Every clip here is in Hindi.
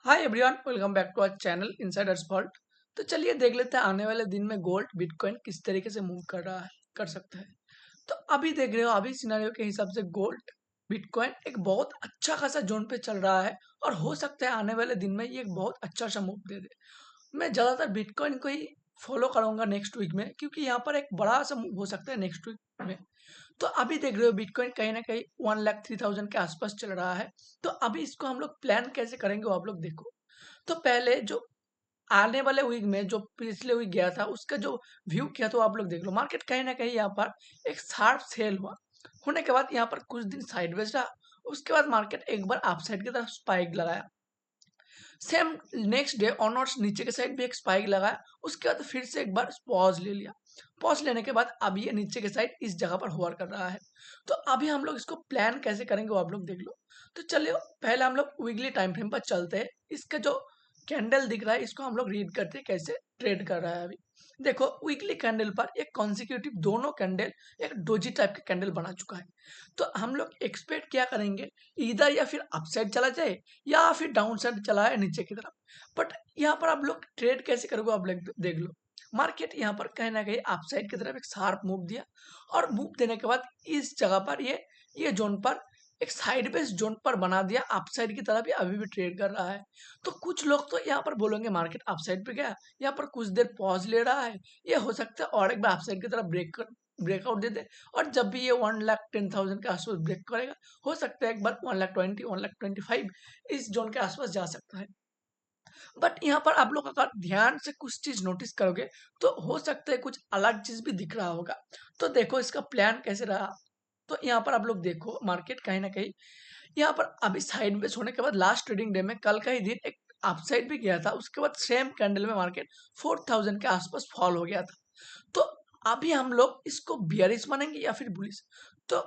Hi everyone, welcome back to our channel Insiders Vault. तो चलिए देख लेते हैं आने वाले दिन में गोल्ड बिटकॉइन किस तरीके से मूव कर रहा है, कर सकता है। तो अभी देख रहे हो, अभी सिनेरियो के हिसाब से गोल्ड बिटकॉइन एक बहुत अच्छा खासा जोन पे चल रहा है और हो सकता है आने वाले दिन में ये एक बहुत अच्छा सा मूव दे दे। मैं ज्यादातर बिटकॉइन को ही फॉलो करूंगा नेक्स्ट वीक में, क्योंकि यहाँ पर एक बड़ा सा मूव हो सकता है नेक्स्ट वीक में। तो अभी देख रहे हो बिटकॉइन कहीं ना कहीं 1,03,000 के आसपास चल रहा है। तो अभी इसको हम लोग प्लान कैसे करेंगे वो आप लोग देखो। तो पहले जो आने वाले वीक में जो पिछले वीक गया था उसका जो व्यू किया तो आप लोग देख लो। मार्केट कहीं ना कहीं यहाँ पर एक शार्प सेल हुआ, होने के बाद यहाँ पर कुछ दिन साइडवेज रहा। उसके बाद मार्केट एक बार अपसाइड की तरफ स्पाइक लगाया। सेम नेक्स्ट डे ऑनवर्ड्स नीचे के साइड भी एक स्पाइक लगाया। उसके बाद फिर से एक बार पॉज ले लिया। पॉज लेने के बाद अभी ये नीचे के साइड इस जगह पर होवर कर रहा है। तो अभी हम लोग इसको प्लान कैसे करेंगे वो आप लोग देख लो। तो चलिए पहले हम लोग वीकली टाइम फ्रेम पर चलते हैं। इसका जो कैंडल दिख रहा है इसको हम लोग रीड करते हैं कैसे ट्रेड कर रहा है। अभी देखो वीकली कैंडल पर एक कॉन्सिक्यूटिव दोनों कैंडल एक डोजी टाइप का कैंडल बना चुका है। तो हम लोग एक्सपेक्ट क्या करेंगे, इधर या फिर अपसाइड चला जाए या फिर डाउन साइड चला है नीचे की तरफ। बट यहाँ पर आप लोग ट्रेड कैसे करोगे आप लोग देख लो। मार्केट यहाँ पर कहीं ना कहीं अपसाइड की तरफ एक शार्प मूव दिया और मूव देने के बाद इस जगह पर ये जोन पर एक साइडवेज जोन पर बना दिया। अपसाइड की तरफ ये अभी भी ट्रेड कर रहा है। तो कुछ लोग तो यहाँ पर बोलेंगे मार्केट अपसाइड पे गया, यहाँ पर कुछ देर पॉज ले रहा है, ये हो सकता है और एक बार अपसाइड की तरफ ब्रेकआउट दे दे। और जब भी ये 1,10,000 के आसपास ब्रेक करेगा, हो सकता है एक बार 1,20,000 1,25,000 इस जोन के आसपास जा सकता है। बट यहाँ पर आप लोग अगर ध्यान से कुछ चीज नोटिस करोगे तो हो सकता है कुछ अलग चीज भी दिख रहा होगा। तो देखो इसका प्लान कैसे रहा। तो यहाँ पर आप लोग देखो मार्केट कहीं ना कहीं यहाँ पर अभी साइड में होने के बाद लास्ट ट्रेडिंग डे में कल का ही दिन एक अपसाइड भी गया था। उसके बाद सेम कैंडल में मार्केट 4,000 के आसपास फॉल हो गया था। तो अभी हम लोग इसको बियरिश मानेंगे या फिर बुलिश। तो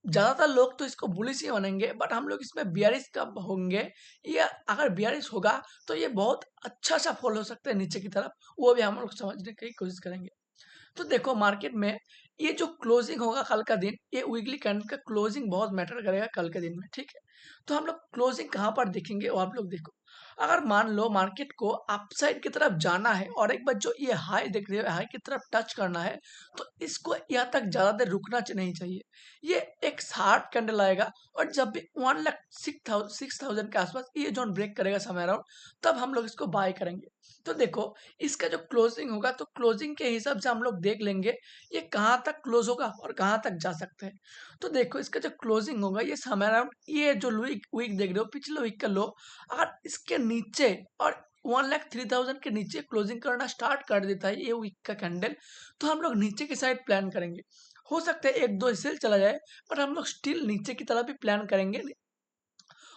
ज्यादातर लोग तो इसको बुलिश ही मानेंगे, बट हम लोग इसमें बियरिश कब होंगे, ये अगर बियरिश होगा तो ये बहुत अच्छा सा फॉल हो सकता है नीचे की तरफ, वो भी हम लोग समझने की कोशिश करेंगे। तो देखो मार्केट में ये जो क्लोजिंग होगा कल का दिन, ये वीकली कैंडल का क्लोजिंग बहुत मैटर करेगा कल के दिन में, ठीक है। तो हम लोग क्लोजिंग कहाँ पर देखेंगे वो आप लोग देखो। अगर मान लो मार्केट को अपसाइड की तरफ जाना है और एक बार जो ये हाई देख रहे हो हाई की तरफ टच करना है, तो इसको यहाँ तक ज्यादा देर रुकना नहीं चाहिए। ये एक शार्प कैंडल आएगा और जब भी 1,06,000 के आसपास ये जोन ब्रेक करेगा समय अराउंड, तब हम लोग इसको बाय करेंगे। तो देखो इसका जो क्लोजिंग होगा तो क्लोजिंग के हिसाब से हम लोग देख लेंगे ये कहाँ तक क्लोज होगा और कहाँ तक जा सकते हैं। तो देखो इसका जो क्लोजिंग होगा ये समय अराउंड ये जो वीक वीक देख रहे हो पिछले वीक का लो, अगर इसके नीचे और 1,03,000 के नीचे क्लोजिंग करना स्टार्ट कर देता है ये वीक का कैंडल, तो हम लोग नीचे की साइड प्लान करेंगे। हो सकता है एक दो सेल चला जाए, पर हम लोग स्टिल नीचे की तरफ भी प्लान करेंगे।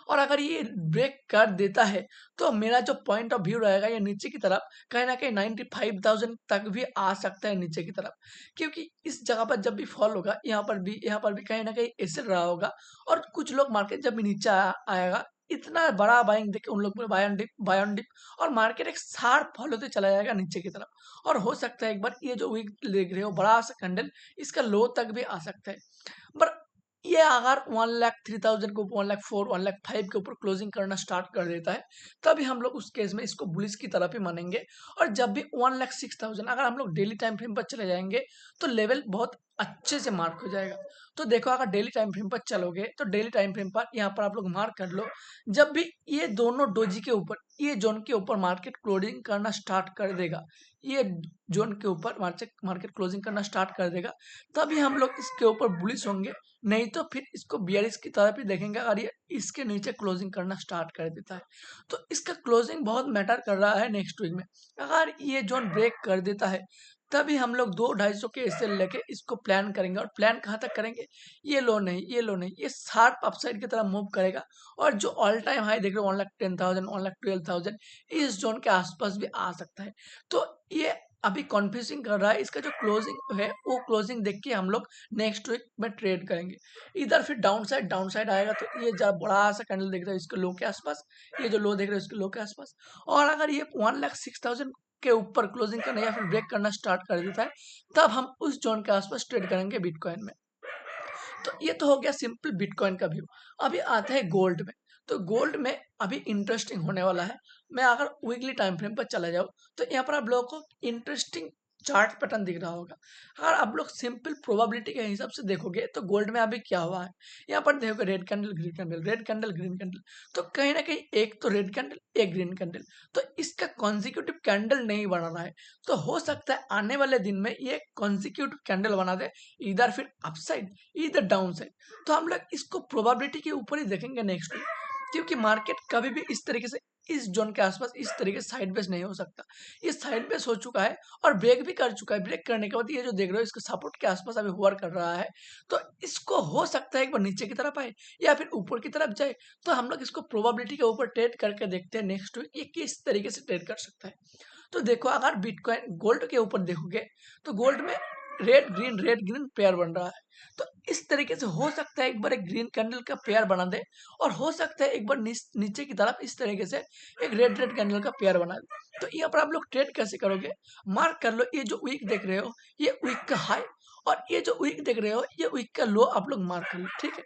और अगर ये ब्रेक कर देता है तो मेरा जो पॉइंट ऑफ व्यू रहेगा ये नीचे की तरफ कहीं ना कहीं 95,000 तक भी आ सकता है नीचे की तरफ। क्योंकि इस जगह पर जब भी फॉल होगा यहाँ पर भी कहीं ना कहीं ऐसे रहा होगा। और कुछ लोग मार्केट जब भी नीचे आएगा इतना बड़ा बाइंग देखे उन लोग बाय ऑन डिप और मार्केट एक शार्प फॉल होते चला जाएगा नीचे की तरफ। और हो सकता है एक बार ये जो वीक देख रहे हो बड़ा सा कैंडल इसका लो तक भी आ सकता है। पर ये अगर 1,03,000 को 1,04,000 1,05,000 के ऊपर क्लोजिंग करना स्टार्ट कर देता है, तभी हम लोग उस केस में इसको बुलिश की तरफ ही मानेंगे। और जब भी 1,06,000 अगर हम लोग डेली टाइम फ्रेम पर चले जाएंगे तो लेवल बहुत अच्छे से मार्क हो जाएगा। तो देखो अगर डेली टाइम फ्रेम पर चलोगे तो डेली टाइम फ्रेम पर यहाँ पर आप लोग मार्क कर लो। जब भी ये दोनों डोजी के ऊपर ये जोन के ऊपर मार्केट क्लोजिंग करना स्टार्ट कर देगा, ये जोन के ऊपर मार्केट मार्केट क्लोजिंग करना स्टार्ट कर देगा, तभी हम लोग इसके ऊपर बुलिश होंगे। नहीं तो फिर इसको बियरिश की तरफ ही देखेंगे अगर ये इसके नीचे क्लोजिंग करना स्टार्ट कर देता है। तो इसका क्लोजिंग बहुत मैटर कर रहा है नेक्स्ट वीक में। अगर ये जोन ब्रेक कर देता है तभी हम लोग 2-250 के एसएल लेके इसको प्लान करेंगे। और प्लान कहाँ तक करेंगे, ये लो नहीं ये लो नहीं, ये शार्प अपसाइड की तरफ मूव करेगा। और जो ऑल टाइम हाई देख रहे हो 1,10,000 1,12,000 इस जोन के आसपास भी आ सकता है। तो ये अभी कन्फ्यूजिंग कर रहा है। इसका जो क्लोजिंग है वो क्लोजिंग देख के हम लोग नेक्स्ट वीक में ट्रेड करेंगे। इधर फिर डाउन साइड आएगा तो ये जब बड़ा सा कैंडल देख रहे हो इसके लो के आसपास, ये जो लो देख रहे हो इसके लो के आसपास। और अगर ये 1,06,000 के ऊपर क्लोजिंग करना या फिर ब्रेक करना स्टार्ट कर देता है, तब हम उस जोन के आसपास ट्रेड करेंगे बिटकॉइन में। तो ये तो हो गया सिंपल बिटकॉइन का व्यू। अभी आता है गोल्ड में। तो गोल्ड में अभी इंटरेस्टिंग होने वाला है। मैं अगर वीकली टाइम फ्रेम पर चला जाऊँ तो यहाँ पर आप लोगों को इंटरेस्टिंग चार्ट पैटर्न दिख रहा होगा। अगर आप लोग सिंपल प्रोबेबिलिटी के हिसाब से देखोगे तो गोल्ड में अभी क्या हुआ है, यहाँ पर देखोगे red candle green candle, red candle green candle. तो कहीं ना कहीं एक तो रेड कैंडल एक ग्रीन कैंडल, तो इसका कॉन्जिक्यूटिव कैंडल नहीं बना रहा है। तो हो सकता है आने वाले दिन में ये कॉन्जिक्यूटिव कैंडल बना दे, इधर फिर अपसाइड इधर डाउन साइड। तो हम लोग इसको प्रोबेबिलिटी के ऊपर ही देखेंगे नेक्स्ट वीक, क्योंकि मार्केट कभी भी इस तरीके से इस जोन के आसपास इस तरीके से साइड बेस नहीं हो सकता। ये साइड बेस हो चुका है और ब्रेक भी कर चुका है। ब्रेक करने के बाद ये जो देख रहे हो इसके सपोर्ट के आसपास अभी होवर कर रहा है। तो इसको हो सकता है एक बार नीचे की तरफ आए या फिर ऊपर की तरफ जाए। तो हम लोग इसको प्रोबेबिलिटी के ऊपर ट्रेड करके देखते हैं नेक्स्ट वीक ये किस तरीके से ट्रेड कर सकता है। तो देखो अगर बिटकॉइन गोल्ड के ऊपर देखोगे तो गोल्ड में रेड ग्रीन पेयर बन रहा है। तो इस तरीके से हो सकता है एक बार एक ग्रीन कैंडल का पेयर बना दे, और हो सकता है एक बार नीचे की तरफ इस तरीके से एक रेड कैंडल का पेयर बना दे। तो यहाँ पर आप लोग ट्रेड कैसे करोगे, मार्क कर लो। ये जो वीक देख रहे हो ये वीक का हाई, और ये जो वीक देख रहे हो ये वीक का लो आप लोग मार्क कर लो, ठीक है।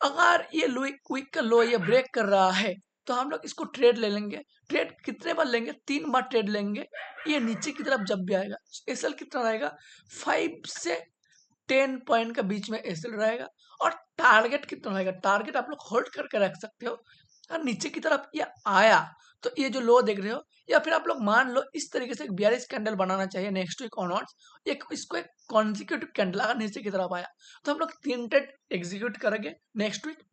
अगर ये वीक का लो ये ब्रेक कर रहा है तो हम लोग इसको ट्रेड ले लेंगे। ट्रेड कितने बार लेंगे, 3 बार ट्रेड लेंगे। ये नीचे की तरफ जब भी आएगा एसएल कितना रहेगा, 5 से 10 पॉइंट का बीच में एसएल रहेगा। और टारगेट कितना रहेगा, टारगेट आप लोग होल्ड करके रख सकते हो। और नीचे की तरफ ये आया तो ये जो लो देख रहे हो, या फिर आप लोग मान लो इस तरीके से एक बियरिश कैंडल बनाना चाहिए नेक्स्ट वीक ऑनवर्ड्स। एक इसको एक कॉन्जिक्यूटिव कैंडल अगर नीचे की तरफ आया तो हम लोग 3 ट्रेड एग्जीक्यूट करेंगे नेक्स्ट वीक।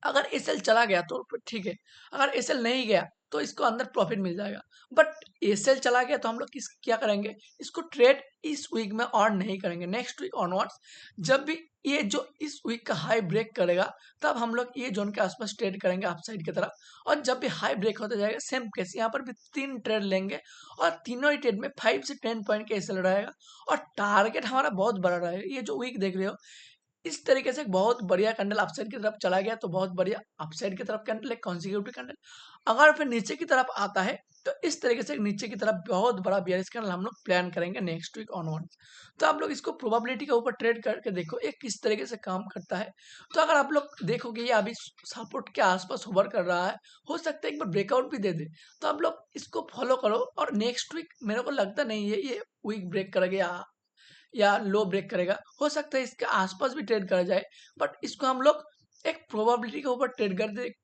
अगर एसएल चला गया तो ठीक है, अगर एसएल नहीं गया तो इसको अंदर प्रॉफिट मिल जाएगा। बट एसएल चला गया तो हम लोग क्या करेंगे, इसको ट्रेड इस वीक में और नहीं करेंगे। नेक्स्ट वीक ऑनवर्ड्स जब भी ये जो इस वीक का हाई ब्रेक करेगा तब हम लोग ये जोन के आसपास ट्रेड करेंगे अपसाइड की तरफ। और जब भी हाई ब्रेक होता जाएगा सेम केस यहाँ पर भी 3 ट्रेड लेंगे, और तीनों ही ट्रेड में 5 से 10 पॉइंट का एसएल रहेगा। और टारगेट हमारा बहुत बड़ा रहेगा। ये जो वीक देख रहे हो इस तरीके से एक बहुत बढ़िया कैंडल अपसाइड की तरफ चला गया तो बहुत बढ़िया अपसाइड की तरफ कैंडल, एक कॉन्जिक्यूटिव कैंडल। अगर फिर नीचे की तरफ आता है तो इस तरीके से नीचे की तरफ बहुत बड़ा बियरिश कैंडल हम लोग प्लान करेंगे नेक्स्ट वीक ऑनवर्ड्स। तो आप लोग इसको प्रोबेबिलिटी के ऊपर ट्रेड करके देखो ये किस तरीके से काम करता है। तो अगर आप लोग देखोगे ये अभी सपोर्ट के आसपास होवर कर रहा है, हो सकता है एक बार ब्रेकआउट भी दे दे। तो आप लोग इसको फॉलो करो, और नेक्स्ट वीक मेरे को लगता नहीं है ये वीक ब्रेक करेगा या लो ब्रेक करेगा। हो सकता है इसके आसपास भी ट्रेड करा जाए, बट इसको हम लोग एक प्रोबेबिलिटी के ऊपर ट्रेड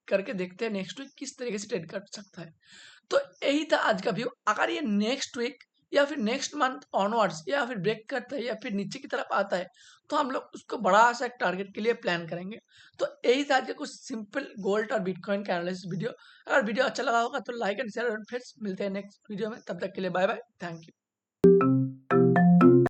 करके देखते हैं नेक्स्ट वीक किस तरीके से ट्रेड कर सकता है। तो यही था आज का व्यू। अगर ये नेक्स्ट वीक या फिर नेक्स्ट मंथ ऑनवर्ड्स या फिर ब्रेक करता है या फिर नीचे की तरफ आता है तो हम लोग उसको बड़ा सा टारगेट के लिए प्लान करेंगे। तो यही था आज का कुछ सिंपल गोल्ड और बिटकॉइन का एनालिसिस वीडियो। अगर वीडियो अच्छा लगा होगा तो लाइक एंड शेयर, और फिर मिलते हैं नेक्स्ट वीडियो में। तब तक के लिए बाय बाय, थैंक यू।